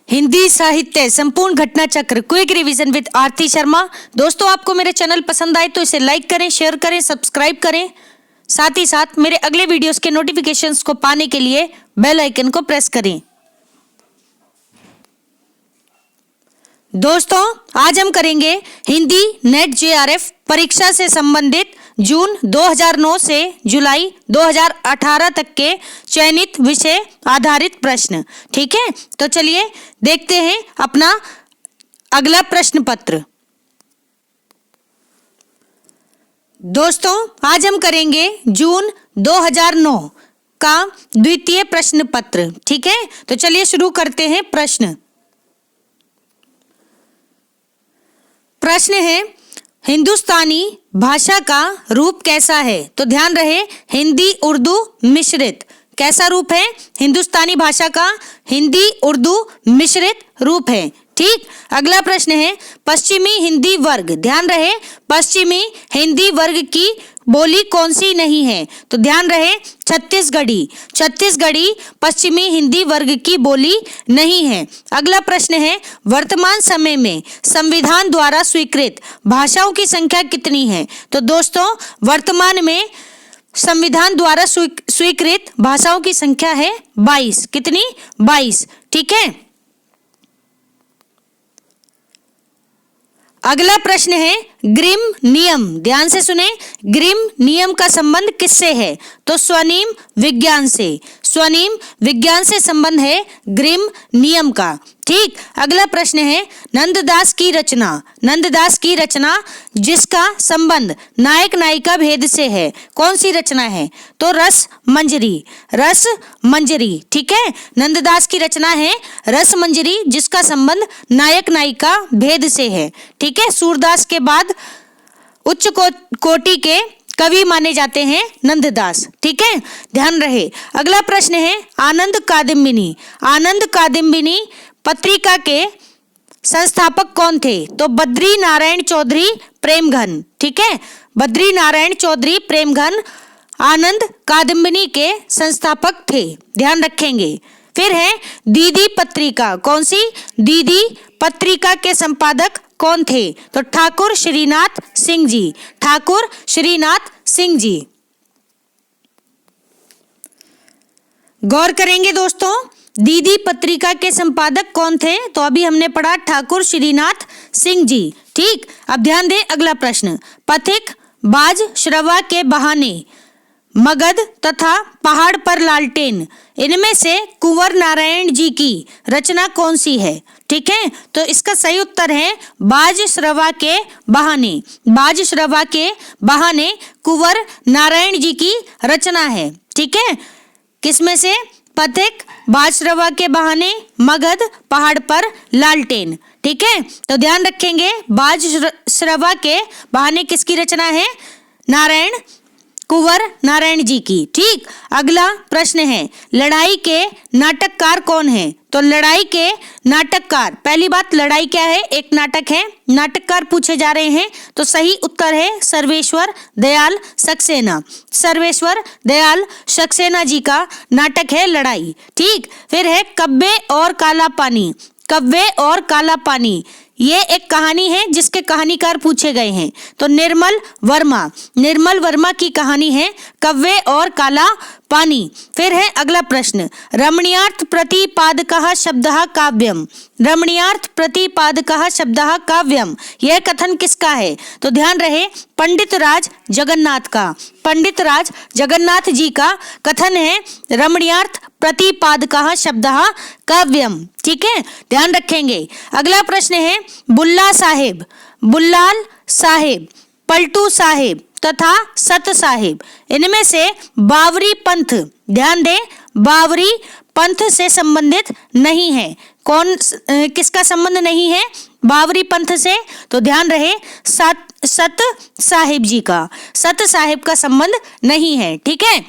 हिंदी साहित्य संपूर्ण घटना चक्र क्विक रिवीजन विद आरती शर्मा। दोस्तों, आपको मेरे चैनल पसंद आए तो इसे लाइक करें, शेयर करें, सब्सक्राइब करें। साथ ही साथ मेरे अगले वीडियोस के नोटिफिकेशंस को पाने के लिए बेल आइकन को प्रेस करें। दोस्तों, आज हम करेंगे हिंदी नेट जेआरएफ परीक्षा से संबंधित जून 2009 से जुलाई 2018 तक के चयनित विषय आधारित प्रश्न। ठीक है, तो चलिए देखते हैं अपना अगला प्रश्न पत्र। दोस्तों, आज हम करेंगे जून 2009 का द्वितीय प्रश्न पत्र। ठीक है, तो चलिए शुरू करते हैं। प्रश्न है, हिंदुस्तानी भाषा का रूप कैसा है? तो ध्यान रहे, हिंदी उर्दू मिश्रित। कैसा रूप है हिंदुस्तानी भाषा का? हिंदी उर्दू मिश्रित रूप है। ठीक, अगला प्रश्न है, पश्चिमी हिंदी वर्ग। ध्यान रहे, पश्चिमी हिंदी वर्ग की बोली कौन सी नहीं है? तो ध्यान रहे, छत्तीसगढ़ी। छत्तीसगढ़ी पश्चिमी हिंदी वर्ग की बोली नहीं है। अगला प्रश्न है, वर्तमान समय में संविधान द्वारा स्वीकृत भाषाओं की संख्या कितनी है? तो दोस्तों, वर्तमान में संविधान द्वारा स्वीकृत भाषाओं की संख्या है 22। कितनी? 22। ठीक है, अगला प्रश्न है, ग्रिम नियम। ध्यान से सुने, ग्रिम नियम का संबंध किससे है? तो स्वनिम विज्ञान से। स्वनिम विज्ञान से संबंध है ग्रिम नियम का। ठीक, अगला प्रश्न है, नंददास की रचना। नंददास की रचना जिसका संबंध नायक नायिका भेद से है, कौन सी रचना है? तो रस मंजरी। रस मंजरी। ठीक है, नंददास की रचना है रस मंजरी जिसका संबंध नायक नायिका भेद से है। ठीक है, सूरदास के बाद उच्च कोटि के कवि माने जाते हैं नंददास। ठीक है, ध्यान रहे। अगला प्रश्न है, आनंद कादम्बिनी। आनंद कादम्बिनी पत्रिका के संस्थापक कौन थे? तो बद्री नारायण चौधरी प्रेमघन। ठीक है, बद्री नारायण चौधरी प्रेमघन आनंद कादम्बिनी के संस्थापक थे, ध्यान रखेंगे। फिर है दीदी पत्रिका। कौन सी? दीदी पत्रिका के संपादक कौन थे? तो ठाकुर श्रीनाथ सिंह जी। ठाकुर श्रीनाथ सिंह जी। गौर करेंगे दोस्तों, दीदी पत्रिका के संपादक कौन थे? तो अभी हमने पढ़ा ठाकुर श्रीनाथ सिंह जी। ठीक, अब ध्यान दें अगला प्रश्न, पथिक, बाज श्रवा के बहाने, मगध तथा पहाड़ पर लालटेन, इनमें से कुंवर नारायण जी की रचना कौन सी है? ठीक है, तो इसका सही उत्तर है बाज श्रवा के बहाने। बाज श्रवा के बहाने कुंवर नारायण जी की रचना है। ठीक है, किसमें से? पथिक, बाज श्रवा के बहाने, मगध, पहाड़ पर लालटेन। ठीक है, तो ध्यान रखेंगे, बाज श्रवा के बहाने किसकी रचना है? नारायण, कुंवर नारायण जी की। ठीक, अगला प्रश्न है, लड़ाई के नाटककार कौन है? तो लड़ाई के नाटककार, पहली बात, लड़ाई क्या है? एक नाटक है। नाटककार पूछे जा रहे हैं, तो सही उत्तर है सर्वेश्वर दयाल सक्सेना। सर्वेश्वर दयाल सक्सेना जी का नाटक है लड़ाई। ठीक, फिर है कब्बे और काला पानी। कब्बे और काला पानी, ये एक कहानी है जिसके कहानीकार पूछे गए हैं, तो निर्मल वर्मा। निर्मल वर्मा की कहानी है कव्वे और काला पानी। फिर है अगला प्रश्न, रमणीयार्थ प्रतिपादकः शब्दः काव्यम। रमणीयार्थ प्रतिपादकः शब्दः काव्यम, यह कथन किसका है? तो ध्यान रहे, पंडित राज जगन्नाथ का। पंडित राज जगन्नाथ जी का कथन है रमणीयार्थ प्रतिपादकः शब्दः काव्यम। ठीक है, ध्यान रखेंगे। अगला प्रश्न है, बुल्ला साहेब, बुल्लाल साहेब, पलटू साहेब तथा सत साहेब, इनमें से बावरी पंथ, ध्यान दें, बावरी पंथ से संबंधित नहीं है। कौन, किसका संबंध नहीं है बावरी पंथ से? तो ध्यान रहे, सत साहेब जी का। सत साहेब का संबंध नहीं है। ठीक है,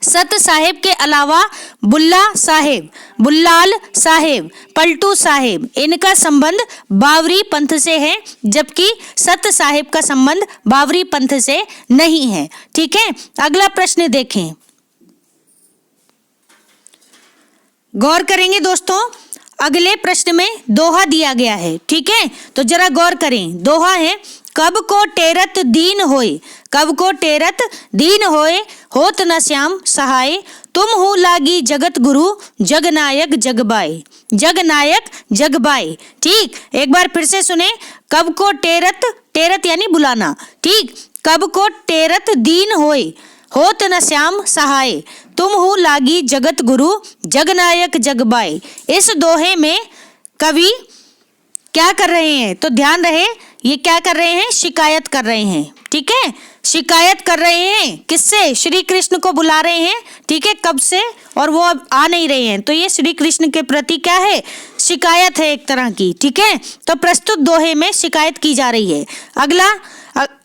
सत साहेब के अलावा बुल्ला साहेब, बुल्लाल साहेब, पलटू साहेब, इनका संबंध बावरी पंथ से है, जबकि सत साहेब का संबंध बावरी पंथ से नहीं है। ठीक है, अगला प्रश्न देखें, गौर करेंगे दोस्तों। अगले प्रश्न में दोहा दिया गया है, ठीक है, तो जरा गौर करें। दोहा है, कब को टेरत दीन होए, कब को टेरत दीन होए, होत न श्याम सहाय, तुम हो लागी जगत गुरु, जगनायक जगबाए, जगनायक जगबाए। ठीक, एक बार फिर से सुने। कब को टेरत, टेरत यानी बुलाना, ठीक, कब को टेरत दीन होए, होत न श्याम सहाय, तुम हो लागी जगत गुरु, जगनायक जगबाए। इस दोहे में कवि क्या कर रहे हैं, तो ध्यान रहे, ये क्या कर रहे हैं, शिकायत कर रहे हैं, ठीक है, शिकायत कर रहे हैं किससे, श्री कृष्ण को बुला रहे हैं, ठीक है, कब से, और वो अब आ नहीं रहे हैं, तो ये श्री कृष्ण के प्रति क्या है, शिकायत है एक तरह की, ठीक है। तो प्रस्तुत दोहे में शिकायत की जा रही है।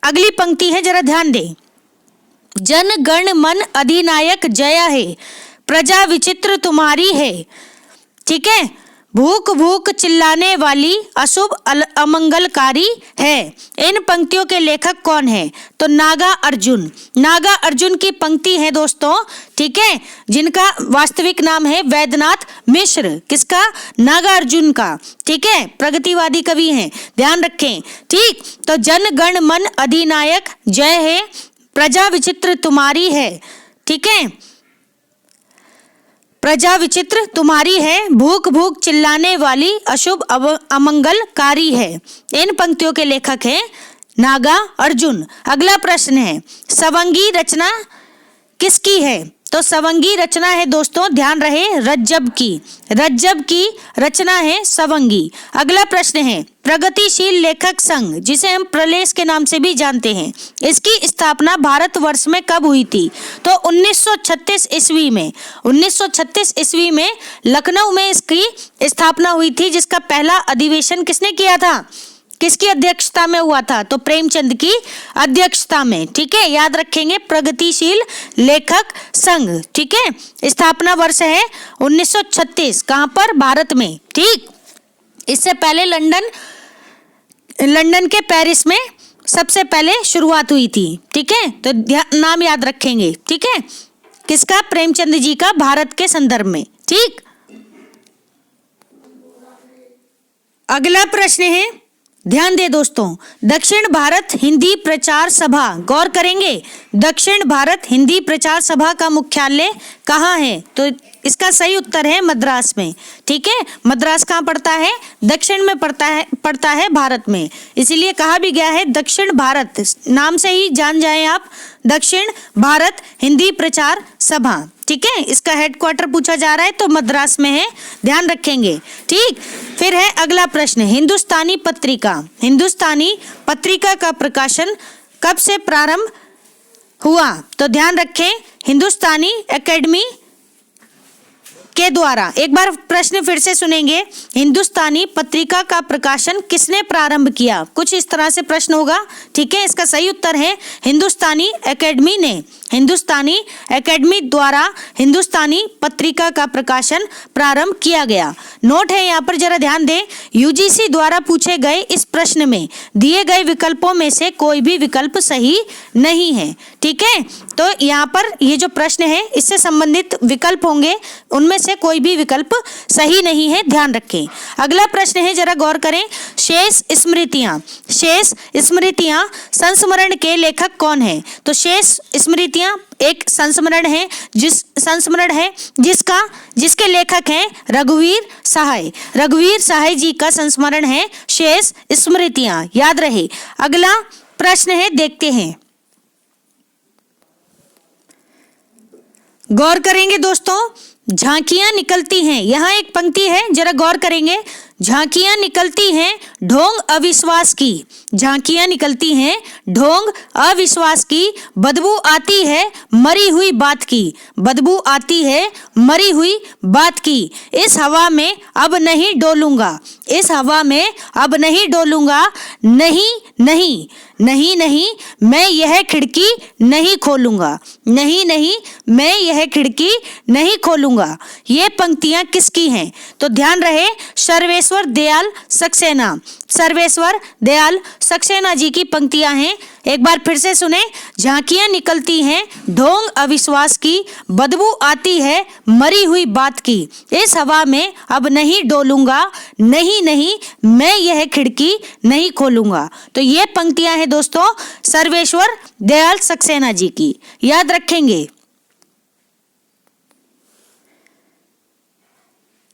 अगली पंक्ति है, जरा ध्यान दें। जन गण मन अधिनायक जय है, प्रजा विचित्र तुम्हारी है, ठीक है, भूख भूख चिल्लाने वाली अशुभ अमंगलकारी है। इन पंक्तियों के लेखक कौन है, तो नागा अर्जुन। नागा अर्जुन की पंक्ति है दोस्तों, ठीक है, जिनका वास्तविक नाम है वैद्यनाथ मिश्र। किसका, नागा अर्जुन का, ठीक है, प्रगतिवादी कवि हैं, ध्यान रखें। ठीक, तो जन गण मन अधिनायक जय है, प्रजा विचित्र तुम्हारी है, ठीक है, प्रजा विचित्र तुम्हारी है, भूख भूख चिल्लाने वाली अशुभ अमंगलकारी है। इन पंक्तियों के लेखक हैं नागा अर्जुन। अगला प्रश्न है, सवंगी रचना किसकी है, तो सवंगी रचना है दोस्तों, ध्यान रहे, रज्जब की, रज्जब की रचना है सवंगी। अगला प्रश्न है, प्रगतिशील लेखक संघ, जिसे हम प्रलेस के नाम से भी जानते हैं, इसकी स्थापना भारतवर्ष में कब हुई थी, तो 1936 ईस्वी में। 1936 ईस्वी में लखनऊ में इसकी स्थापना हुई थी, जिसका पहला अधिवेशन किसने किया था, किसकी अध्यक्षता में हुआ था, तो प्रेमचंद की अध्यक्षता में, ठीक है, याद रखेंगे, प्रगतिशील लेखक संघ, ठीक है, स्थापना वर्ष है 1936, कहां पर, भारत में, ठीक। इससे पहले लंदन के पेरिस में सबसे पहले शुरुआत हुई थी, ठीक है, तो नाम याद रखेंगे, ठीक है, किसका, प्रेमचंद जी का, भारत के संदर्भ में, ठीक। अगला प्रश्न है, ध्यान दे दोस्तों, दक्षिण भारत हिंदी प्रचार सभा, गौर करेंगे, दक्षिण भारत हिंदी प्रचार सभा का मुख्यालय कहाँ है, तो इसका सही उत्तर है मद्रास में, ठीक है। मद्रास कहाँ पड़ता है, दक्षिण में पड़ता है भारत में, इसीलिए कहा भी गया है दक्षिण भारत, नाम से ही जान जाएं आप, दक्षिण भारत हिंदी प्रचार सभा, ठीक है। इसका हेडक्वार्टर पूछा जा रहा है तो मद्रास में है, ध्यान रखेंगे, ठीक। फिर है अगला प्रश्न, हिंदुस्तानी पत्रिका, हिंदुस्तानी पत्रिका का प्रकाशन कब से प्रारंभ हुआ, तो ध्यान रखें, हिंदुस्तानी एकेडमी के द्वारा। एक बार प्रश्न फिर से सुनेंगे, हिंदुस्तानी पत्रिका का प्रकाशन किसने प्रारंभ किया, कुछ इस तरह से प्रश्न होगा, ठीक है। इसका सही उत्तर है हिंदुस्तानी एकेडमी ने, हिंदुस्तानी एकेडमी द्वारा हिंदुस्तानी पत्रिका का प्रकाशन प्रारंभ किया गया। नोट है यहाँ पर, जरा ध्यान दें, यूजीसी द्वारा पूछे गए इस प्रश्न में दिए गए विकल्पों में से कोई भी विकल्प सही नहीं है, ठीक है। तो यहाँ पर ये जो प्रश्न है इससे संबंधित विकल्प होंगे, उनमें से कोई भी विकल्प सही नहीं है, ध्यान रखें। अगला प्रश्न है, जरा गौर करें, शेष स्मृतियां, शेष स्मृतियां संस्मरण के लेखक कौन है, तो शेष स्मृतियां एक संस्मरण है, जिसके लेखक हैं रघुवीर सहाय, रघुवीर सहाय जी का संस्मरण है शेष स्मृतियां, याद रहे। अगला प्रश्न है, देखते हैं, गौर करेंगे दोस्तों, झांकियां निकलती हैं, यहाँ एक पंक्ति है, जरा गौर करेंगे, झांकियां निकलती हैं ढोंग अविश्वास की, झांकियां निकलती हैं ढोंग अविश्वास की, बदबू आती है मरी हुई बात की, बदबू आती है मरी हुई बात की, इस हवा में अब नहीं डोलूंगा, इस हवा में अब नहीं डोलूंगा, नहीं नहीं नहीं नहीं मैं यह खिड़की नहीं खोलूंगा, नहीं नहीं मैं यह खिड़की नहीं खोलूंगा। ये पंक्तियां किसकी हैं, तो ध्यान रहे, सर्वेश्वर दयाल सक्सेना, सर्वेश्वर दयाल सक्सेना जी की पंक्तियां हैं। एक बार फिर से सुने। झांकियां निकलती हैं ढोंग अविश्वास की, बदबू आती है मरी हुई बात की, इस हवा में अब नहीं डोलूंगा, नहीं नहीं मैं यह खिड़की नहीं खोलूंगा। तो ये पंक्तियां हैं दोस्तों सर्वेश्वर दयाल सक्सेना जी की, याद रखेंगे।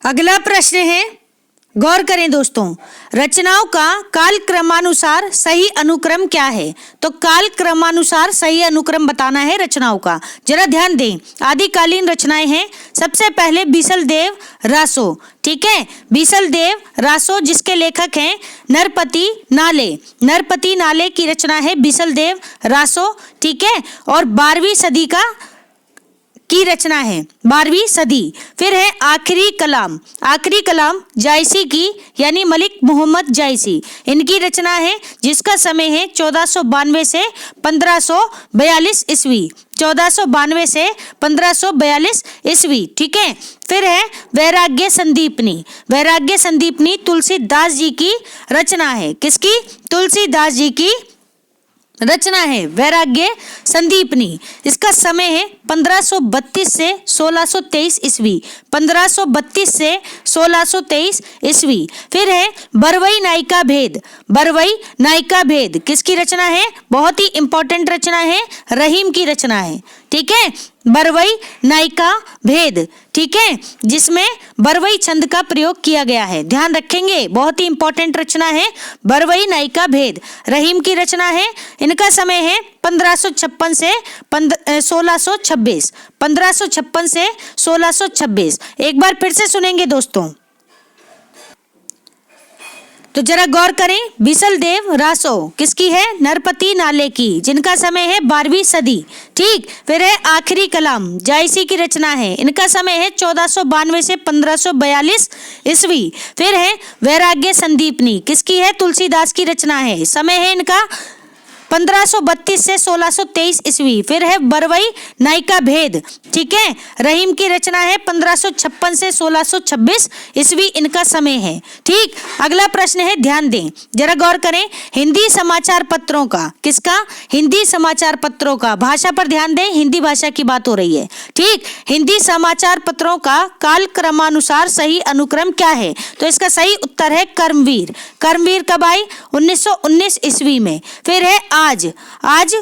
अगला प्रश्न है, गौर करें दोस्तों, रचनाओं का काल क्रमानुसार सही अनुक्रम क्या है? तो काल क्रमानुसार सही अनुक्रम बताना है रचनाओं का। जरा ध्यान दें, आदिकालीन रचनाएं हैं। सबसे पहले बीसलदेव रासो, ठीक है, बीसलदेव रासो जिसके लेखक हैं नरपति नाले। नरपति नाले की रचना है बीसलदेव रासो, ठीक है, और 12वीं सदी की रचना है, 12वीं सदी। फिर है आखिरी कलाम। आखिरी कलाम जायसी की, यानी मलिक मोहम्मद जायसी, इनकी रचना है जिसका समय है 1492 से 1542 ईस्वी। 1492 से 1542 ईस्वी, ठीक है। फिर है वैराग्य संदीपनी। वैराग्य संदीपनी तुलसीदास जी की रचना है। किसकी? तुलसीदास जी की रचना है वैराग्य संदीपनी। इसका समय है 1532 से 1623 ईस्वी। 1532 से 1623 ईस्वी। फिर है बरवई नायिका भेद। बरवई नायिका भेद किसकी रचना है? बहुत ही इंपॉर्टेंट रचना है, रहीम की रचना है, ठीक है। बरवई नायिका भेद, ठीक है, जिसमें बरवई छंद का प्रयोग किया गया है, ध्यान रखेंगे, बहुत ही इंपॉर्टेंट रचना है बरवई नायिका भेद, रहीम की रचना है। इनका समय है 1556 से 1626। 1556 से 1626। एक बार फिर से सुनेंगे दोस्तों, तो जरा गौर करें। बीसलदेव रासो किसकी है? नरपति नाले की, जिनका समय है 12वीं सदी, ठीक। फिर है आखिरी कलाम जायसी की रचना है, इनका समय है 1492 से 1542 ईस्वी। फिर है वैराग्य संदीपनी किसकी है? तुलसीदास की रचना है, समय है इनका 1532 से 1623 ईस्वी। फिर है बरवई नायिका भेद, ठीक है, रहीम की रचना है 1556 से 1626 ईस्वी इनका समय है, ठीक। अगला प्रश्न है, ध्यान दें, जरा गौर करें। हिंदी समाचार पत्रों का, किसका? हिंदी समाचार पत्रों का, भाषा पर ध्यान दें, हिंदी भाषा की बात हो रही है, ठीक। हिंदी समाचार पत्रों का काल क्रमानुसार सही अनुक्रम क्या है? तो इसका सही उत्तर है कर्मवीर। कर्मवीर कब आई? 1919 ईस्वी में। फिर है आज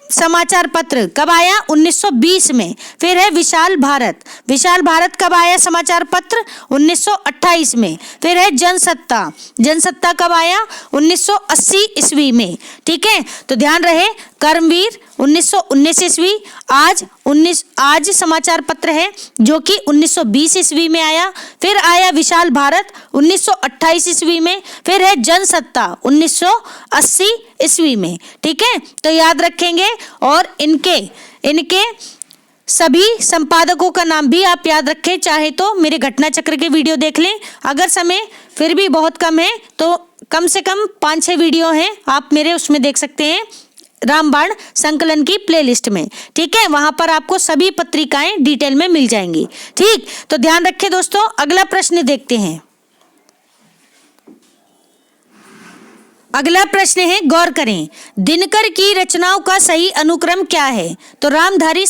समाचार पत्र कब आया? 1920 में। फिर है विशाल भारत। विशाल भारत कब आया समाचार पत्र? 1928 में। फिर है जनसत्ता। जनसत्ता कब आया? 1980 ईस्वी में, ठीक है। तो ध्यान रहे, कर्मवीर 1919 ईस्वी, आज समाचार पत्र है जो कि 1920 ईस्वी में आया। फिर आया विशाल भारत 1928 ईस्वी में। फिर है जनसत्ता 1980 ईस्वी में, ठीक है। तो याद रखेंगे, और इनके सभी संपादकों का नाम भी आप याद रखें, चाहे तो मेरे घटना चक्र के वीडियो देख लें। अगर समय फिर भी बहुत कम है तो कम से कम 5-6 वीडियो हैं, आप मेरे उसमें देख सकते हैं, रामबाण संकलन की प्लेलिस्ट में, ठीक है। वहां पर आपको सभी पत्रिकाएं डिटेल में मिल जाएंगी, ठीक। तो ध्यान रखें दोस्तों। अगला प्रश्न देखते हैं। अगला प्रश्न है, गौर करें, दिनकर की रचनाओं का सही अनुक्रम क्या है? तो रामधारी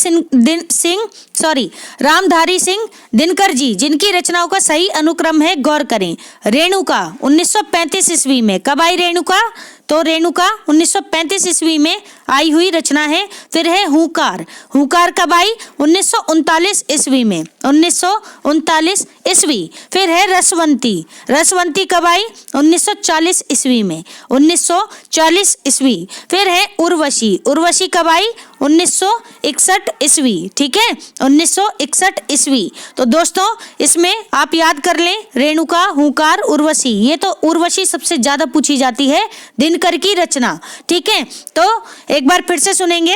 सिंह दिनकर जी, जिनकी रचनाओं का सही अनुक्रम है, गौर करें। रेणुका 1935 ईस्वी में। कब आई रेणुका? तो रेणुका 1935 ईस्वी में आई हुई रचना है। फिर है हुंकार। हुंकार कब आई? 1939 ईस्वी में। 1939 ईस्वी। फिर है रसवंती। रसवंती कब आई? 1940 ईस्वी में। 1940 ईस्वी। फिर है उर्वशी। उर्वशी कब आई? 1961 ईस्वी, ठीक है, 1961 ईस्वी। तो दोस्तों इसमें आप याद कर लें, रेणुका, हुंकार, उर्वशी, ये तो उर्वशी सबसे ज्यादा पूछी जाती है, दिनकर की रचना, ठीक है। तो एक बार फिर से सुनेंगे,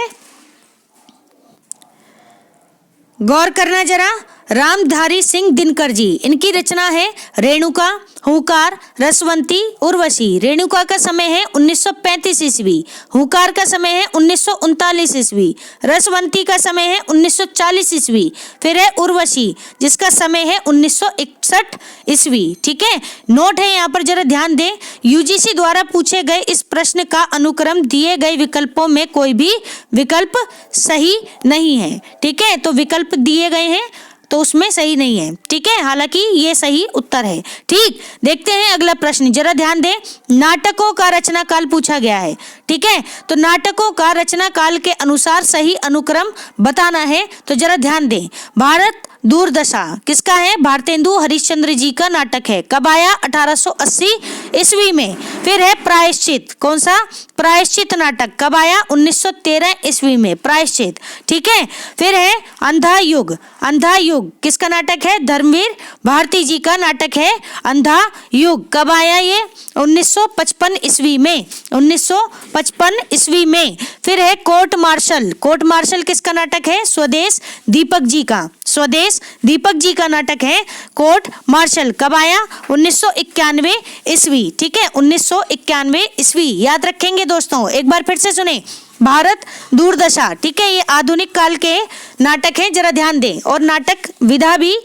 गौर करना जरा। रामधारी सिंह दिनकर जी, इनकी रचना है रेणुका, हुंकार, रसवंती, उर्वशी। रेणुका का समय है 1935 ईस्वी, हुंकार का समय है 1939 ईस्वी, रसवंती का समय है 1940 ईस्वी, फिर है उर्वशी जिसका समय है 1961 ईस्वी। ठीक है, नोट है यहाँ पर जरा ध्यान दें, यूजीसी द्वारा पूछे गए इस प्रश्न का अनुक्रम दिए गए विकल्पों में कोई भी विकल्प सही नहीं है। ठीक है, तो विकल्प दिए गए हैं तो उसमें सही नहीं है। ठीक है, हालांकि ये सही उत्तर है। ठीक, देखते हैं अगला प्रश्न, जरा ध्यान दें, नाटकों का रचना काल पूछा गया है। ठीक है, तो नाटकों का रचना काल के अनुसार सही अनुक्रम बताना है, तो जरा ध्यान दें। भारत दूरदशा किसका है? भारतेंदु हरिश्चंद्र जी का नाटक है। कब आया? 1880 ईस्वी में। फिर है प्रायश्चित, कौन सा? प्रायश्चित नाटक कब आया? 1913 ईस्वी में, प्रायश्चित। ठीक है, फिर है अंधा युग। अंधा युग किसका नाटक है? धर्मवीर भारती जी का नाटक है अंधा युग। कब आया ये? 1955 ईस्वी में, 1955 ईस्वी में। फिर है कोर्ट मार्शल। कोर्ट मार्शल किसका नाटक है? स्वदेश दीपक जी का, स्वदेश दीपक जी का नाटक है कोर्ट मार्शल। कब आया? 1991 ईस्वी। ठीक है, 1991 ईस्वी, याद रखेंगे दोस्तों। एक बार फिर से सुने, भारत दूरदशा। ठीक है, ये आधुनिक काल के नाटक हैं, जरा ध्यान दें। और नाटक विधा भी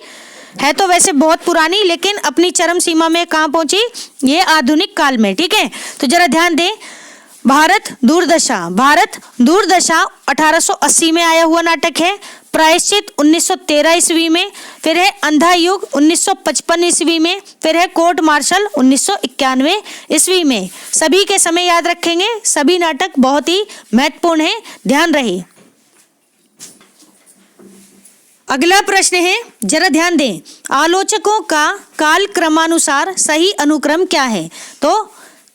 है तो वैसे बहुत पुरानी, लेकिन अपनी चरम सीमा में कहाँ पहुंची? ये आधुनिक काल में। ठीक है, तो जरा ध्यान दें, भारत दूरदशा, भारत दूरदशा 1880 में आया हुआ नाटक है। प्रायश्चित 1913 ईस्वी में। फिर है अंधा युग 1955 ईस्वी में। फिर है कोर्ट मार्शल 1991 ईस्वी में। सभी के समय याद रखेंगे, सभी नाटक बहुत ही महत्वपूर्ण है, ध्यान रहे। अगला प्रश्न है, जरा ध्यान दें, आलोचकों का काल क्रमानुसार सही अनुक्रम क्या है? तो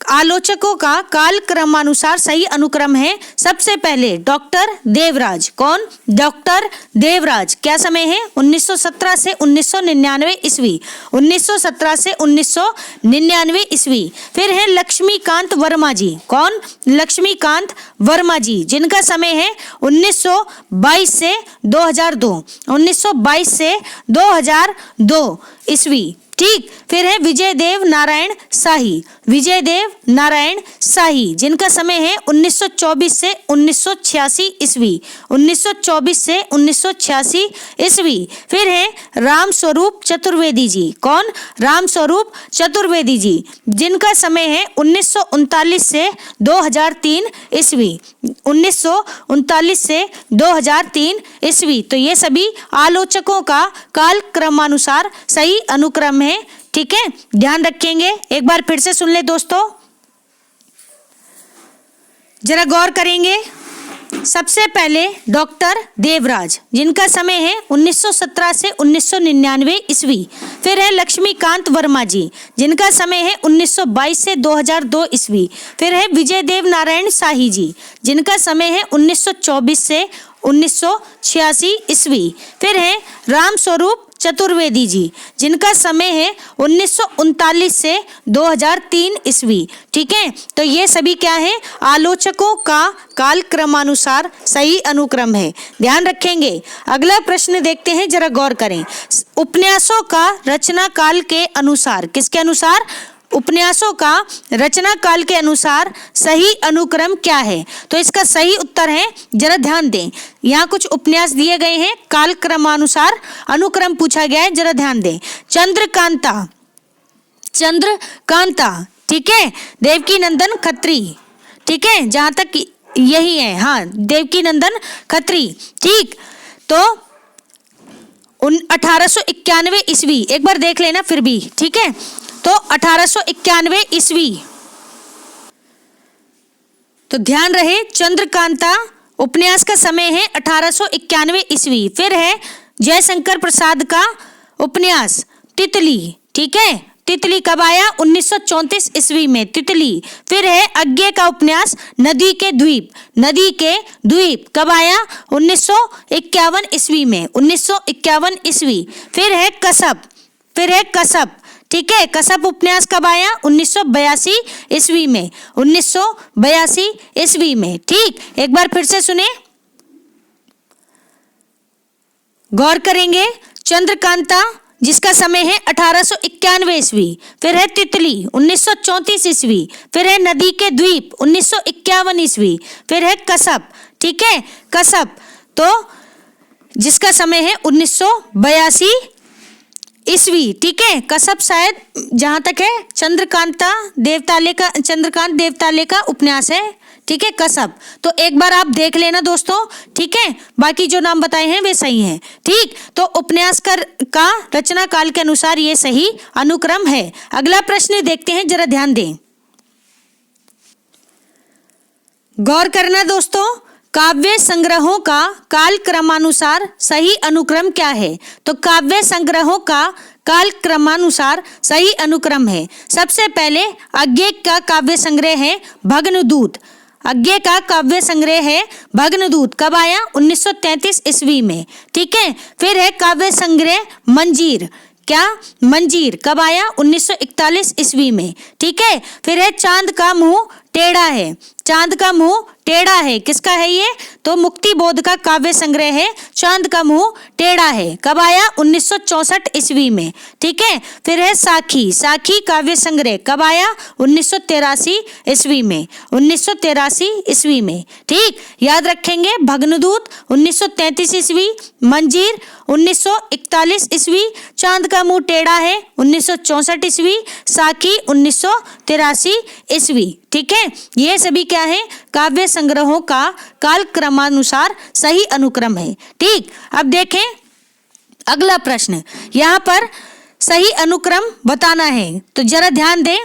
आलोचकों का काल क्रमानुसार सही अनुक्रम है, सबसे पहले डॉक्टर देवराज। कौन? डॉक्टर देवराज। क्या समय है? 1917 से 1999 ईस्वी, 1917 से 1999 ईस्वी। फिर है लक्ष्मीकांत वर्मा जी। कौन? लक्ष्मीकांत वर्मा जी, जिनका समय है 1922 से 2002, 1922 से 2002 ईस्वी। ठीक, फिर है विजयदेव नारायण शाही। विजयदेव नारायण शाही, जिनका समय है 1924 से 1986 ईस्वी, 1924 से 1986 ईस्वी। फिर है राम स्वरूप चतुर्वेदी जी। कौन? राम स्वरूप चतुर्वेदी जी, जिनका समय है 1939 से 2003 ईस्वी, 1939 से 2003 ईस्वी। तो ये सभी आलोचकों का काल क्रमानुसार सही अनुक्रम है। ठीक है, ध्यान रखेंगे। एक बार फिर से सुन ले दोस्तों, जरा गौर करेंगे। सबसे पहले डॉक्टर देवराज, जिनका समय है 1917 से 1999 ईस्वी। फिर है लक्ष्मीकांत वर्मा जी, जिनका समय है 1922 से 2002 ईस्वी। फिर है विजयदेव नारायण शाही जी, जिनका समय है 1924 से 1986 ईस्वी। फिर है राम स्वरूप चतुर्वेदी जी, जिनका समय है 1939 से 2003 ईस्वी। ठीक है, तो ये सभी क्या है? आलोचकों का काल क्रमानुसार सही अनुक्रम है, ध्यान रखेंगे। अगला प्रश्न देखते हैं, जरा गौर करें। उपन्यासों का रचना काल के अनुसार, किसके अनुसार? उपन्यासों का रचना काल के अनुसार सही अनुक्रम क्या है? तो इसका सही उत्तर है, जरा ध्यान दें, यहाँ कुछ उपन्यास दिए गए हैं, काल क्रमानुसार अनुक्रम पूछा गया है, जरा ध्यान दें। चंद्रकांता, चंद्रकांता, ठीक है, देवकीनंदन खत्री। ठीक है, जहां तक यही है, हाँ, देवकीनंदन खत्री। ठीक, तो 1891 ईस्वी, एक बार देख लेना फिर भी। ठीक है, तो 1891 ईस्वी, तो ध्यान रहे, चंद्रकांता उपन्यास का समय है 1891 ईस्वी। फिर है जयशंकर प्रसाद का उपन्यास तितली। ठीक है, तितली कब आया? 1934 ईस्वी में, तितली। फिर है अज्ञे का उपन्यास नदी के द्वीप। नदी के द्वीप कब आया? 1951 ईस्वी में, 1951 ईस्वी। फिर है कसब, फिर है कसब। ठीक है, कसब उपन्यास कब आया? 1982 ईस्वी में, 1982 ईस्वी में। ठीक, एक बार फिर से सुने, गौर करेंगे। चंद्रकांता जिसका समय है 1891 ईस्वी, फिर है तितली 1934 ईस्वी, फिर है नदी के द्वीप 1951 ईस्वी, फिर है कसब, ठीक है, कसब तो जिसका समय है 1982 ईस्वी, ठीक है, कसब शायद जहां तक है चंद्रकांत देवताले का उपन्यास है, ठीक है, कसब। तो एक बार आप देख लेना दोस्तों, ठीक है, बाकी जो नाम बताए हैं वे सही हैं, ठीक। तो उपन्यास का रचना काल के अनुसार ये सही अनुक्रम है। अगला प्रश्न देखते हैं, जरा ध्यान दें, गौर करना दोस्तों, काव्य संग्रहों का काल क्रमानुसार सही अनुक्रम क्या है? तो काव्य संग्रहों का काल क्रमानुसार सही अनुक्रम है। सबसे पहले अज्ञे का काव्य संग्रह है भग्नदूत। अज्ञे का काव्य संग्रह है भग्नदूत, कब आया? 1933 ईस्वी में, ठीक है। फिर है काव्य संग्रह मंजीर, क्या? मंजीर, कब आया? 1941 ईस्वी में, ठीक है। फिर है चांद का मुंह टेढ़ा है। चांद का मुंह टेढ़ा है, किसका है ये? तो मुक्ति बोध का काव्य संग्रह है चांद का मुंह टेढ़ा है, कब आया? 1964 ईस्वी में, ठीक है। फिर है साखी। साखी काव्य संग्रह कब आया? 1983 ईस्वी में, 1983 ईस्वी में, ठीक। याद रखेंगे, भग्नदूत 1933 ईस्वी, मंजीर 1941 ईस्वी, चांद का मुंह टेढ़ा है 1964 ईस्वी, साखी 1983 ईस्वी, ठीक है। ये सभी क्या है? काव्य संग्रहों का काल क्रमानुसार सही अनुक्रम है, ठीक। अब देखें अगला प्रश्न, यहाँ पर सही अनुक्रम बताना है, तो जरा ध्यान दें,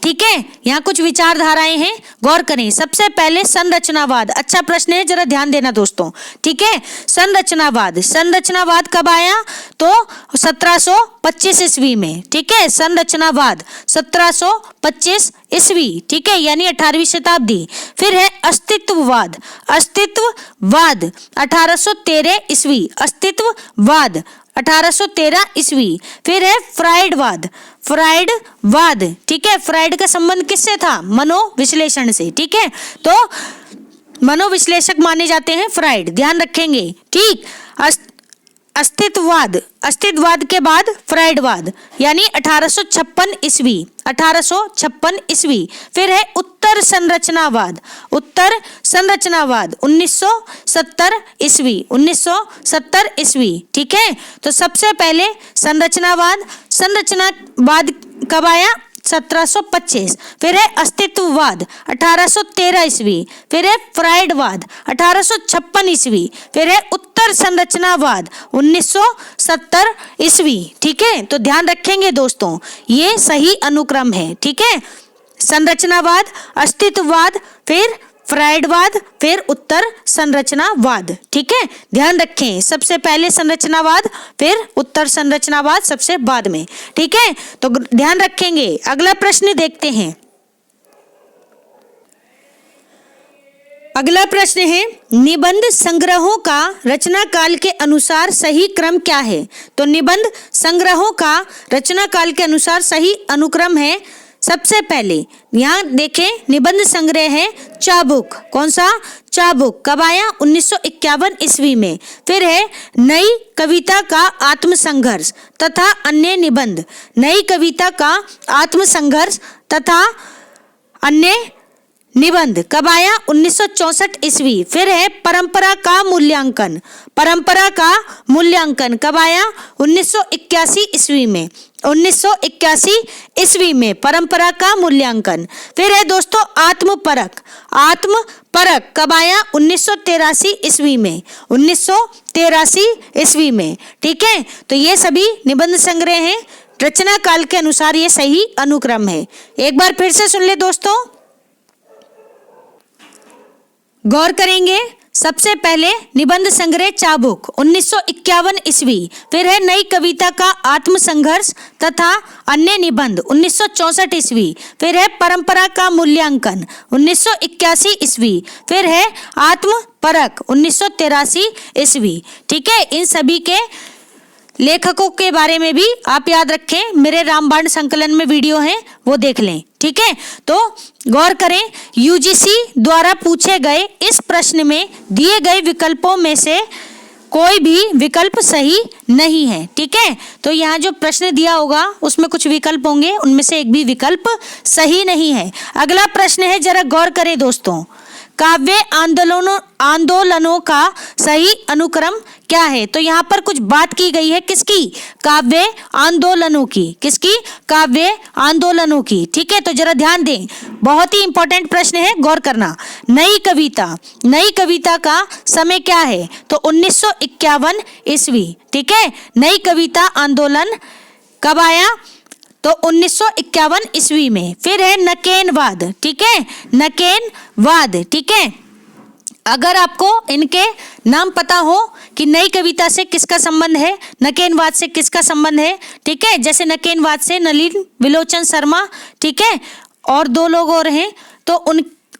ठीक है। यहाँ कुछ विचारधाराएं हैं, गौर करें। सबसे पहले संरचनावाद, अच्छा प्रश्न है, जरा ध्यान देना दोस्तों, ठीक है। संरचनावाद, संरचनावाद कब आया? तो 1725 ईस्वी में, ठीक है। संरचनावाद 1725 ईस्वी, ठीक है, यानी 18वीं शताब्दी। फिर है अस्तित्ववाद। अस्तित्ववाद 1813 ईस्वी, अस्तित्ववाद 1813 ईस्वी। फिर है फ्रायडवाद। फ्रायडवाद, ठीक है, फ्रायड का संबंध किससे था? मनोविश्लेषण से, ठीक है। तो मनोविश्लेषक माने जाते हैं फ्रायड, ध्यान रखेंगे, ठीक। अस्तित्ववाद, अस्तित्ववाद के बाद फ्रायडवाद, यानी 1856 ईस्वी, 1856 ईस्वी। फिर है उत्तर संरचनावाद। उत्तर संरचनावाद 1970 ईस्वी, 1970 ईस्वी, ठीक है। तो सबसे पहले संरचनावाद, संरचनावाद कब आया? 1725। फिर है अस्तित्ववाद 1813 ईस्वी। फिर है फ्रायडवाद 1856 ईस्वी। फिर है उत्तर संरचनावाद 1970 ईस्वी, ठीक है। तो ध्यान रखेंगे दोस्तों, ये सही अनुक्रम है, ठीक है। संरचनावाद, अस्तित्ववाद, फिर फ्रायडवाद, फिर उत्तर संरचनावाद, ठीक है। ध्यान रखें, सबसे पहले संरचनावाद, फिर उत्तर संरचनावाद सबसे बाद में, ठीक है। तो ध्यान रखेंगे। अगला प्रश्न देखते हैं। अगला प्रश्न है, निबंध संग्रहों का रचना काल के अनुसार सही क्रम क्या है? तो निबंध संग्रहों का रचना काल के अनुसार सही अनुक्रम है, सबसे पहले यहाँ देखें, निबंध संग्रह है चाबुक। कौन सा? चाबुक, कब आया? 1951 ईस्वी में। फिर है नई कविता का आत्मसंघर्ष तथा अन्य निबंध। नई कविता का आत्मसंघर्ष तथा अन्य निबंध कब आया? 1964 ईस्वी। फिर है परंपरा का मूल्यांकन। परंपरा का मूल्यांकन कब आया? 1981 ईस्वी में, 1981 ईस्वी में परंपरा का मूल्यांकन। फिर है दोस्तों आत्मपरक। आत्मपरक कब आया? 1983 ईस्वी में, 1983 ईस्वी में, ठीक है। तो ये सभी निबंध संग्रह हैं, रचना काल के अनुसार ये सही अनुक्रम है। एक बार फिर से सुन ले दोस्तों, गौर करेंगे। सबसे पहले निबंध संग्रह चाबुक 1951 ईस्वी। फिर है नई कविता का आत्मसंघर्ष तथा अन्य निबंध 1964 ईस्वी। फिर है परंपरा का मूल्यांकन 1981 ईस्वी। फिर है आत्मपरक 1983 ईस्वी, ठीक है। इन सभी के लेखकों के बारे में भी आप याद रखें, मेरे रामबाण संकलन में वीडियो है, वो देख लें, ठीक है। तो गौर करें, यूजीसी द्वारा पूछे गए इस प्रश्न में दिए गए विकल्पों में से कोई भी विकल्प सही नहीं है। ठीक है, तो यहाँ जो प्रश्न दिया होगा उसमें कुछ विकल्प होंगे, उनमें से एक भी विकल्प सही नहीं है। अगला प्रश्न है, जरा गौर करें दोस्तों, काव्य आंदोलनों का सही अनुक्रम क्या है? तो यहाँ पर कुछ बात की गई है किसकी? काव्य आंदोलनों की। किसकी? काव्य आंदोलनों की। ठीक है, तो जरा ध्यान दें, बहुत ही इंपॉर्टेंट प्रश्न है, गौर करना। नई कविता का समय क्या है? तो 1951 ईस्वी। ठीक है, नई कविता आंदोलन कब आया? तो 1951 ईस्वी में। फिर है नकेनवाद। ठीक है, नकेनवाद। ठीक है, अगर आपको इनके नाम पता हो कि नई कविता से किसका संबंध है, नकेनवाद से किसका संबंध है, ठीक है, जैसे नकेनवाद से नलिन विलोचन शर्मा, ठीक है, और दो लोग और हैं, तो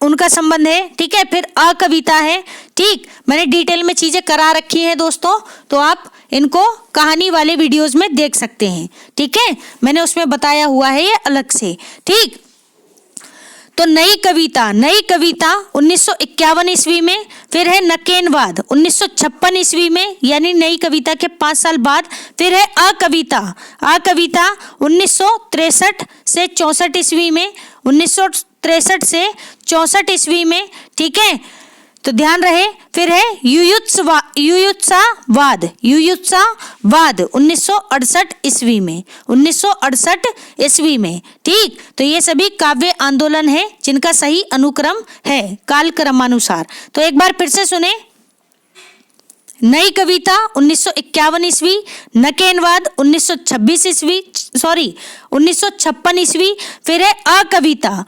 उनका संबंध है। ठीक है, फिर अकविता है। ठीक, मैंने डिटेल में चीजें करा रखी हैं दोस्तों, तो आप इनको कहानी वाले वीडियोस में देख सकते हैं। ठीक है, मैंने उसमें बताया हुआ है ये अलग से। ठीक, तो नई कविता 1951 ईस्वी में। फिर है नकेनवाद 1956 ईस्वी में, यानी नई कविता के 5 साल बाद। फिर है अकविता 1963 से 64 ईस्वी में, 1963 से 64 ईस्वी में। ठीक है, तो ध्यान रहे। फिर है युयुत्सावाद 1968 ईस्वी में, 1968 ईस्वी में। ठीक, तो ये सभी काव्य आंदोलन है जिनका सही अनुक्रम है कालक्रमानुसार। तो एक बार फिर से सुने, नई कविता 1951 ईस्वी, नकेनवाद 1956 ईस्वी। फिर है अकविता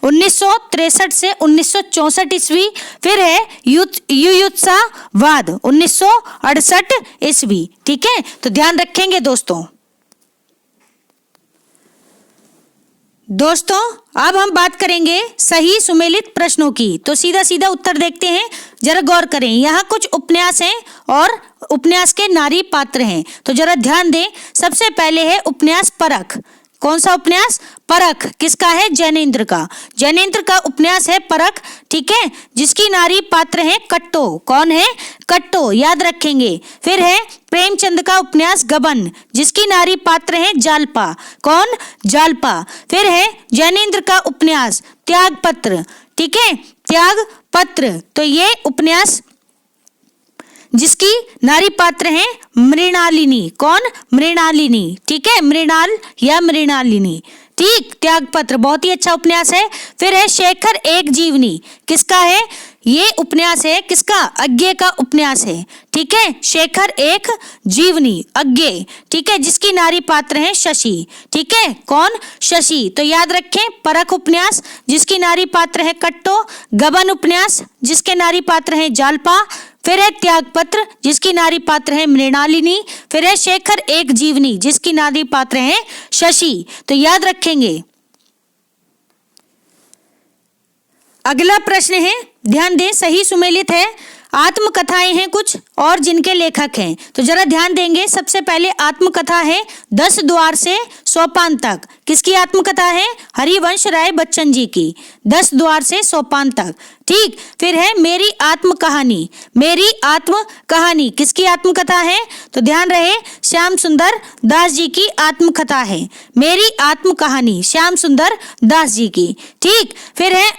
1963 से 1964 ईस्वी। फिर है युयुत्सावाद 1968 ईस्वी। ठीक है, तो ध्यान रखेंगे दोस्तों। अब हम बात करेंगे सही सुमेलित प्रश्नों की। तो सीधा सीधा उत्तर देखते हैं, जरा गौर करें। यहाँ कुछ उपन्यास हैं और उपन्यास के नारी पात्र हैं, तो जरा ध्यान दें। सबसे पहले है उपन्यास परख। कौन सा उपन्यास? परख। किसका है? जैनेन्द्र का। जैनेन्द्र का उपन्यास है परख। ठीक है, जिसकी नारी पात्र है कट्टो। कौन है? कट्टो, याद रखेंगे। फिर है प्रेमचंद का उपन्यास गबन, जिसकी नारी पात्र है जालपा। कौन? जालपा। फिर है जैनेन्द्र का उपन्यास त्यागपत्र। ठीक है, त्यागपत्र, तो ये उपन्यास जिसकी नारी पात्र है मृणालिनी। कौन? मृणालिनी। ठीक है, मृणाल या मृणालिनी। ठीक, त्यागपत्र बहुत ही अच्छा उपन्यास है। फिर है शेखर एक जीवनी। किसका है ये उपन्यास? है किसका? अज्ञे का उपन्यास है। ठीक है, शेखर एक जीवनी, अज्ञे। ठीक है, जिसकी नारी पात्र है शशि। ठीक है, कौन? शशि। तो याद रखें, परख उपन्यास जिसकी नारी पात्र है कट्टो, गबन उपन्यास जिसके नारी पात्र है जालपा, फिर है त्यागपत्र जिसकी नारी पात्र है मृणालिनी, फिर है शेखर एक जीवनी जिसकी नारी पात्र है शशि। तो याद रखेंगे। अगला प्रश्न है, ध्यान दें, सही सुमेलित है। आत्मकथाएं हैं कुछ और जिनके लेखक हैं, तो जरा ध्यान देंगे। सबसे पहले आत्मकथा है 10 द्वार से सोपान तक। किसकी आत्मकथा है? हरिवंश राय बच्चन जी की, 10 द्वार से सोपान तक। ठीक, फिर है मेरी आत्म कहानी। मेरी आत्म कहानी किसकी आत्मकथा है? तो ध्यान रहे, श्याम सुंदर दास जी की आत्मकथा है। मेरी आत्म कहानी श्याम सुंदर दास जी की। ठीक, फिर है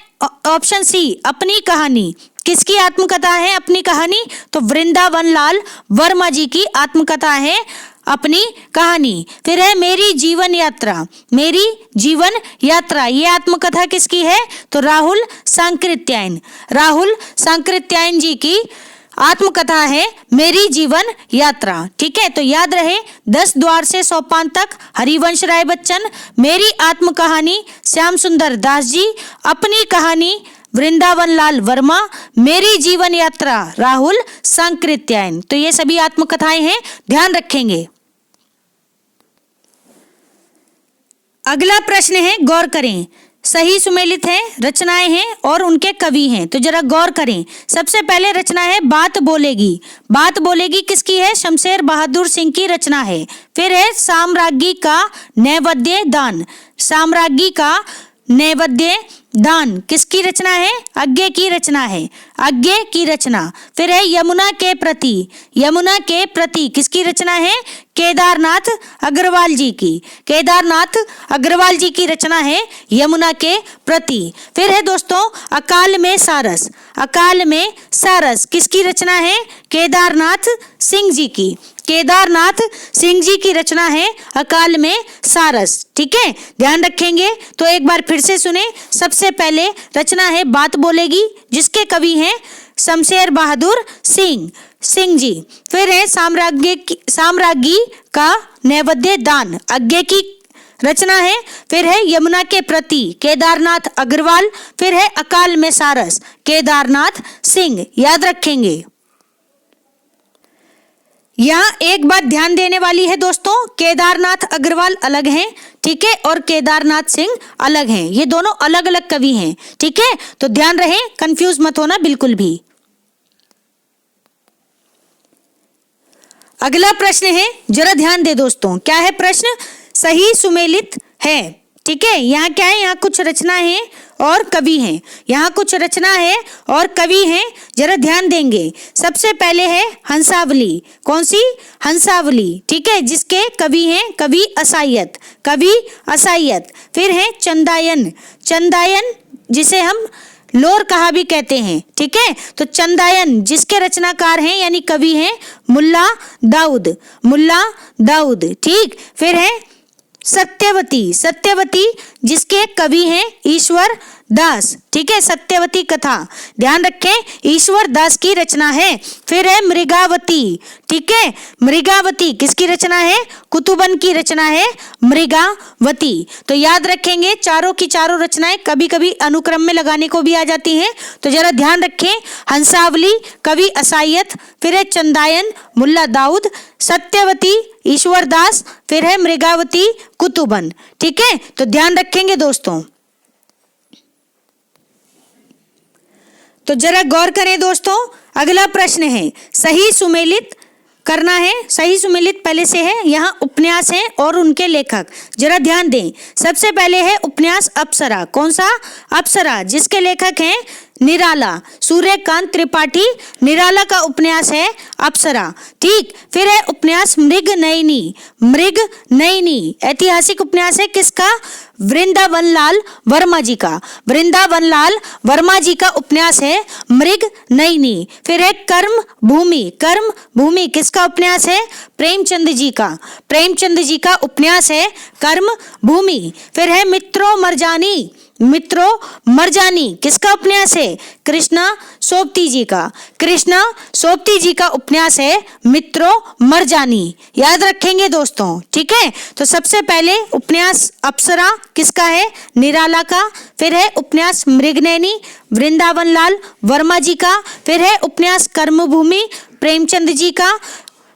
ऑप्शन सी अपनी कहानी। किसकी आत्मकथा है अपनी कहानी? तो वृंदावन लाल वर्मा जी की आत्मकथा है अपनी कहानी। फिर है मेरी जीवन यात्रा। मेरी जीवन यात्रा, ये आत्मकथा किसकी है? तो राहुल सांकृत्यायन। राहुल सांकृत्यायन जी की आत्मकथा है मेरी जीवन यात्रा। ठीक है, तो याद रहे, 10 द्वार से सोपान तक हरिवंश राय बच्चन, मेरी आत्म कहानी श्याम सुंदर दास जी, अपनी कहानी वृंदावन लाल वर्मा, मेरी जीवन यात्रा राहुल सांकृत्यायन। तो ये सभी आत्मकथाएं हैं, ध्यान रखेंगे। अगला प्रश्न है, गौर करें। सही सुमेलित है, रचनाएं हैं और उनके कवि हैं, तो जरा गौर करें। सबसे पहले रचना है बात बोलेगी। बात बोलेगी किसकी है? शमशेर बहादुर सिंह की रचना है। फिर है साम्राज्ञी का नैवेद्य दान। साम्राज्ञी का नैवेद्य दान किसकी रचना है? अज्ञे की रचना है, अज्ञे की रचना। फिर है यमुना के प्रति, यमुना के प्रति किसकी रचना है? केदारनाथ अग्रवाल जी की, केदारनाथ अग्रवाल जी की रचना है यमुना के प्रति। फिर है दोस्तों अकाल में सारस, अकाल में सारस किसकी रचना है? केदारनाथ सिंह जी की, केदारनाथ सिंह जी की रचना है अकाल में सारस। ठीक है, ध्यान रखेंगे तो एक बार फिर से सुने। सबसे पहले रचना है बात बोलेगी, जिसके कवि हैं शमशेर बहादुर सिंह जी। फिर है साम्राज्ञी का नैवेद्य दान, अज्ञे की रचना है। फिर है यमुना के प्रति, केदारनाथ अग्रवाल। फिर है अकाल में सारस, केदारनाथ सिंह। याद रखेंगे। यहाँ एक बात ध्यान देने वाली है दोस्तों, केदारनाथ अग्रवाल अलग हैं, ठीक है, और केदारनाथ सिंह अलग हैं। ये दोनों अलग अलग कवि हैं, ठीक है, तो ध्यान रहे, कंफ्यूज मत होना बिल्कुल भी। अगला प्रश्न है, जरा ध्यान दे दोस्तों, क्या है प्रश्न? सही सुमेलित है, ठीक है। यहाँ क्या है? यहाँ कुछ रचना है और कवि हैं, यहाँ कुछ रचना है और कवि हैं, जरा ध्यान देंगे। सबसे पहले है हंसावली, कौन सी? हंसावली, ठीक है, जिसके कवि हैं कवि असायत, कवि असायत। फिर है चंदायन, चंदायन जिसे हम लोर कहा भी कहते हैं, ठीक है, तो चंदायन जिसके रचनाकार हैं यानी कवि हैं मुल्ला दाऊद, मुल्ला दाऊद, ठीक। फिर है सत्यवती, सत्यवती जिसके कवि हैं ईश्वर दास, ठीक है, सत्यवती कथा, ध्यान रखें, ईश्वर दास की रचना है। फिर है मृगावती, ठीक है, मृगावती किसकी रचना है? कुतुबन की रचना है मृगावती। तो याद रखेंगे चारों की चारों रचनाएं कभी कभी अनुक्रम में लगाने को भी आ जाती हैं, तो जरा ध्यान रखें। हंसावली कवि असायत, फिर है चंदायन मुल्ला दाऊद, सत्यवती ईश्वर दास, फिर है मृगावती कुतुबन, ठीक है, तो ध्यान रखेंगे दोस्तों। तो जरा गौर करें दोस्तों, अगला प्रश्न है सही सुमेलित करना है। सही सुमेलित पहले से है, यहाँ उपन्यास है और उनके लेखक, जरा ध्यान दें। सबसे पहले है उपन्यास अप्सरा, कौन सा? अप्सरा, जिसके लेखक हैं निराला, सूर्यकांत त्रिपाठी, निराला का उपन्यास है अप्सरा, ठीक। फिर है उपन्यास मृग नयनी, मृग नयनी ऐतिहासिक उपन्यास है, किसका? वृंदावन लाल वर्मा जी का, वृंदावन लाल वर्मा जी का उपन्यास है मृग नयनी। फिर है कर्म भूमि, कर्म भूमि किसका उपन्यास है? प्रेमचंद जी का, प्रेमचंद जी का उपन्यास है कर्म भूमि। फिर है मित्रों मरजानी, मित्रों मरजानी किसका उपन्यास है? कृष्णा सोबती जी का, कृष्णा सोबती जी का उपन्यास है मित्रों मरजानी। याद रखेंगे दोस्तों, ठीक है। तो सबसे पहले उपन्यास अप्सरा किसका है? निराला का। फिर है उपन्यास मृगनयनी वृंदावन लाल वर्मा जी का। फिर है उपन्यास कर्मभूमि प्रेमचंद जी का।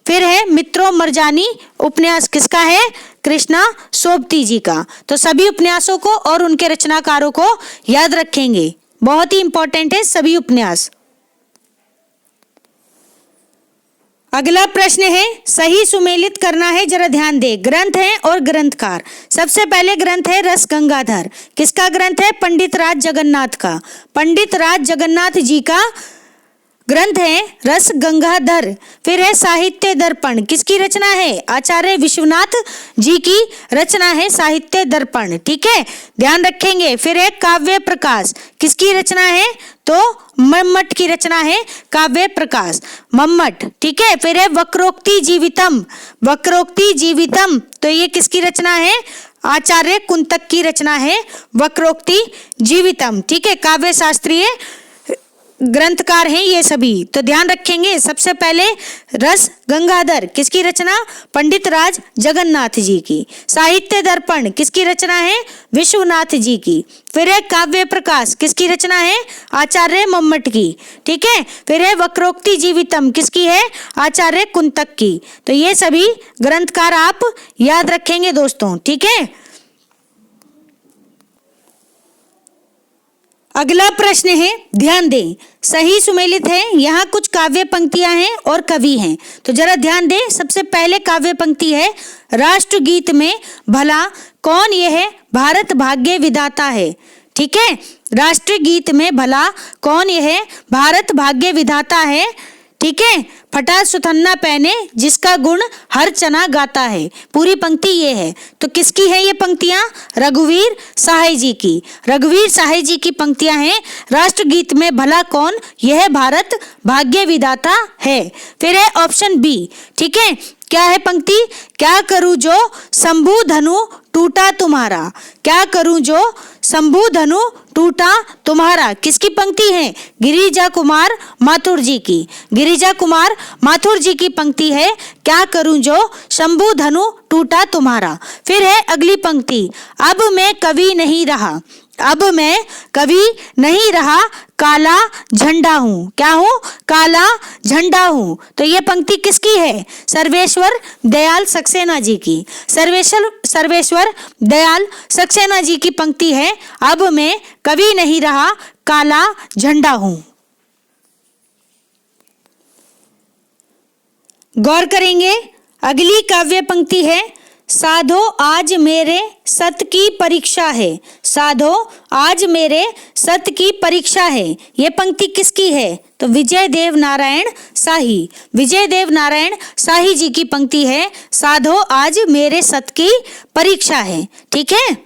फिर है मित्रों मरजानी उपन्यास किसका है? कृष्णा सोबती जी का। तो सभी उपन्यासों को और उनके रचनाकारों को याद रखेंगे, बहुत ही इंपॉर्टेंट है सभी उपन्यास। अगला प्रश्न है सही सुमेलित करना है, जरा ध्यान दे। ग्रंथ है और ग्रंथकार। सबसे पहले ग्रंथ है रस गंगाधर, किसका ग्रंथ है? पंडित राज जगन्नाथ का, पंडित राज जगन्नाथ जी का ग्रंथ है रस गंगाधर। फिर है साहित्य दर्पण, किसकी रचना है? आचार्य विश्वनाथ जी की रचना है साहित्य दर्पण, ठीक है, ध्यान रखेंगे। फिर है काव्य प्रकाश, किसकी रचना है? तो मम्मट की रचना है काव्य प्रकाश, मम्मट, ठीक है। फिर है वक्रोक्ति जीवितम, वक्रोक्ति जीवितम, तो ये किसकी रचना है? आचार्य कुंतक की रचना है वक्रोक्ति जीवितम, ठीक है, काव्य शास्त्रीय ग्रंथकार हैं ये सभी, तो ध्यान रखेंगे। सबसे पहले रस गंगाधर किसकी रचना? पंडित राज जगन्नाथ जी की। साहित्य दर्पण किसकी रचना है? विश्वनाथ जी की। फिर है काव्य प्रकाश, किसकी रचना है? आचार्य मम्मट की, ठीक है। फिर है वक्रोक्ति जीवितम, किसकी है? आचार्य कुंतक की। तो ये सभी ग्रंथकार आप याद रखेंगे दोस्तों, ठीक है। अगला प्रश्न है, ध्यान दें, सही सुमेलित है, यहाँ कुछ काव्य पंक्तियां हैं और कवि हैं, तो जरा ध्यान दें। सबसे पहले काव्य पंक्ति है राष्ट्रगीत में भला कौन यह है भारत भाग्य विधाता है, ठीक है, राष्ट्रगीत में भला कौन यह भारत भाग्य विधाता है? ठीक है, फटा सुथन्ना पहने जिसका गुण हर चना गाता है। पूरी पंक्ति ये है। तो किसकी है ये पंक्तियां? रघुवीर सहाय जी की। रघुवीर सहाय जी की पंक्तियां हैं। राष्ट्रगीत में भला कौन यह भारत भाग्य विधाता है। फिर है ऑप्शन बी। ठीक है, क्या है पंक्ति? क्या करूं जो शंभु धनु टूटा तुम्हारा। क्या करूं जो शंभु धनु टूटा तुम्हारा। किसकी पंक्ति है? गिरिजा कुमार माथुर जी की। गिरिजा कुमार माथुर जी की पंक्ति है, क्या करूं जो शंभु धनु टूटा तुम्हारा। फिर है अगली पंक्ति, अब मैं कवि नहीं रहा। अब मैं कवि नहीं रहा, काला झंडा हूं। क्या हूं? काला झंडा हूं। तो ये पंक्ति किसकी है? सर्वेश्वर दयाल सक्सेना जी की। सर्वेश्वर दयाल सक्सेना जी की पंक्ति है, अब मैं कवि नहीं रहा, काला झंडा हूं। गौर करेंगे, अगली काव्य पंक्ति है, साधो आज मेरे सत की परीक्षा है। साधो आज मेरे सत की परीक्षा है। ये पंक्ति किसकी है? तो विजय देव नारायण शाही। विजय देव नारायण शाही जी की पंक्ति है, साधो आज मेरे सत की परीक्षा है। ठीक है।